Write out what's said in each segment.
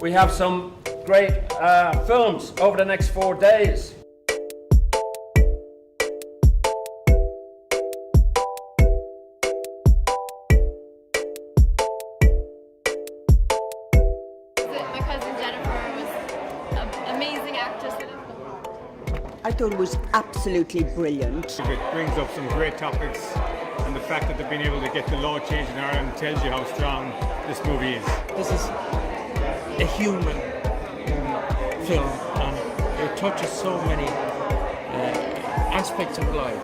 We have some great films over the next 4 days. My cousin Jennifer was an amazing actress. I thought it was absolutely brilliant. It brings up some great topics, and the fact that they've been able to get the law changed in Ireland tells you how strong this movie is. This is a human film, and it touches so many aspects of life.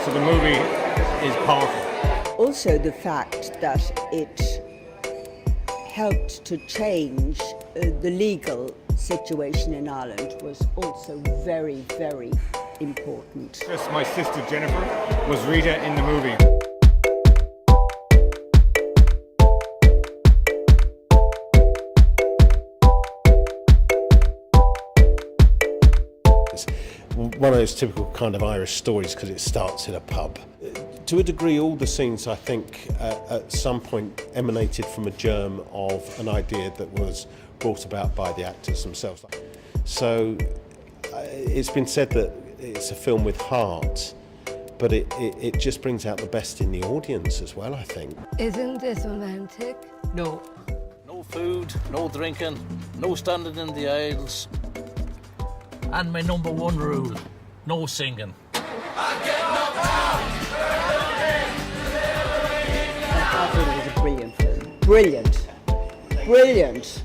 So the movie is powerful. Also the fact that it helped to change the legal situation in Ireland was also very, very important. Yes, my sister Jennifer was Rita in the movie. It's one of those typical kind of Irish stories because it starts in a pub. To a degree, all the scenes, I think, at some point emanated from a germ of an idea that was brought about by the actors themselves. So it's been said that it's a film with heart, but it just brings out the best in the audience as well, I think. Isn't this romantic? No. No food, no drinking, no standing in the aisles. And my number one rule, no singing. I thought it was a brilliant film. Brilliant. Brilliant.